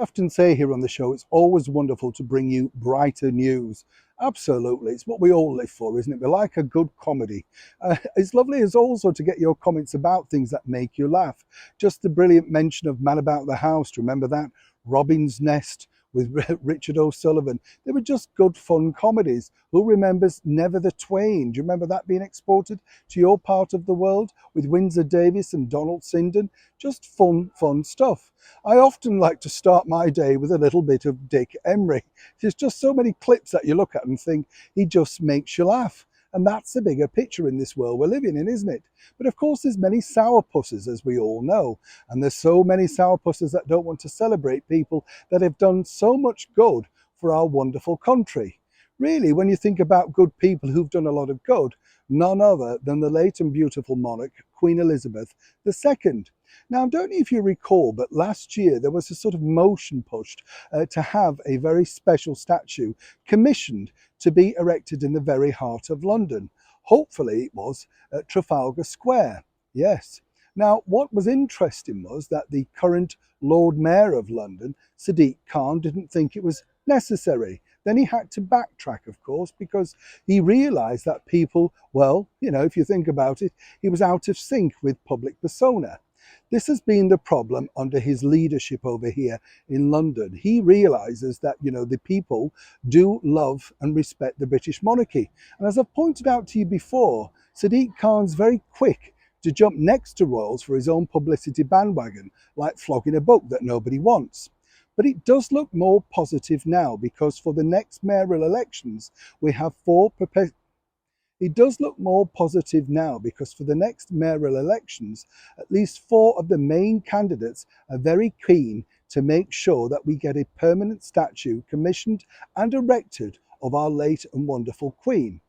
Often say here on the show, it's always wonderful to bring you brighter news. Absolutely, it's what we all live for, isn't it? We like a good comedy. It's lovely as also to get your comments about things that make you laugh. Just the brilliant mention of Man About the House, do you remember that? Robin's Nest with Richard O'Sullivan. They were just good fun comedies. Who remembers Never the Twain? Do you remember that being exported to your part of the world with Windsor Davies and Donald Sinden? Just fun stuff. I often like to start my day with a little bit of Dick Emery. There's just so many clips that you look at and think he just makes you laugh. And that's the bigger picture in this world we're living in, isn't it? But of course, there's many sourpusses, as we all know. And there's so many sourpusses that don't want to celebrate people that have done so much good for our wonderful country. Really, when you think about good people who've done a lot of good, none other than the late and beautiful monarch, Queen Elizabeth II. Now, I don't know if you recall, but last year there was a sort of motion pushed to have a very special statue commissioned to be erected in the very heart of London. Hopefully it was at Trafalgar Square. Yes. Now, what was interesting was that the current Lord Mayor of London, Sadiq Khan, didn't think it was necessary. Then he had to backtrack, of course, because he realised that people, well, if you think about it, he was out of sync with public persona. This has been the problem under his leadership over here in London. He realizes that, the people do love and respect the British monarchy. And as I've pointed out to you before, Sadiq Khan's very quick to jump next to royals for his own publicity bandwagon, like flogging a book that nobody wants. But it does look more positive now because for the next mayoral elections, we have it does look more positive now because for the next mayoral elections, at least 4 of the main candidates are very keen to make sure that we get a permanent statue commissioned and erected of our late and wonderful Queen.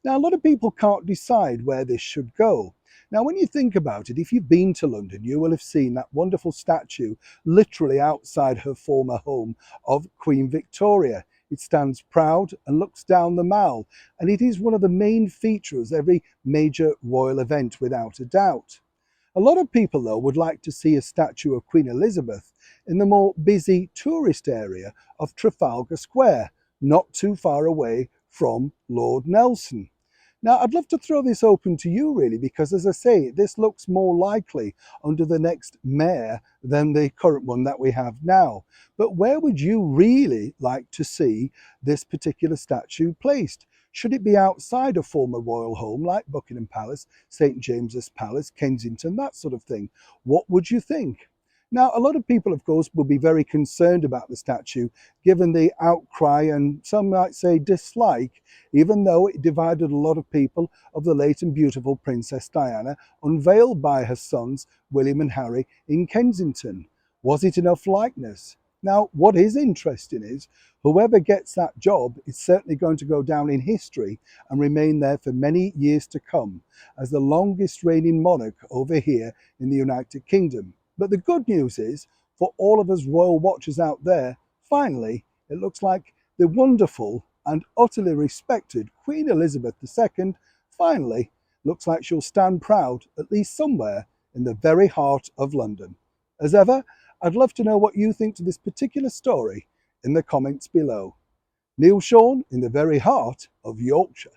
Now, a lot of people can't decide where this should go. Now, when you think about it, if you've been to London, you will have seen that wonderful statue literally outside her former home of Queen Victoria. It stands proud and looks down the Mall, and it is one of the main features of every major royal event without a doubt. A lot of people, though, would like to see a statue of Queen Elizabeth in the more busy tourist area of Trafalgar Square, not too far away from Lord Nelson. Now, I'd love to throw this open to you, really, because as I say, this looks more likely under the next mayor than the current one that we have now. But where would you really like to see this particular statue placed? Should it be outside a former royal home like Buckingham Palace, St James's Palace, Kensington, that sort of thing? What would you think? Now, a lot of people, of course, will be very concerned about the statue, given the outcry and some might say dislike, even though it divided a lot of people, of the late and beautiful Princess Diana, unveiled by her sons, William and Harry, in Kensington. Was it enough likeness? Now, what is interesting is, whoever gets that job is certainly going to go down in history and remain there for many years to come as the longest reigning monarch over here in the United Kingdom. But the good news is, for all of us royal watchers out there, finally, it looks like the wonderful and utterly respected Queen Elizabeth II finally looks like she'll stand proud, at least somewhere, in the very heart of London. As ever, I'd love to know what you think to this particular story in the comments below. Neil Sean in the very heart of Yorkshire.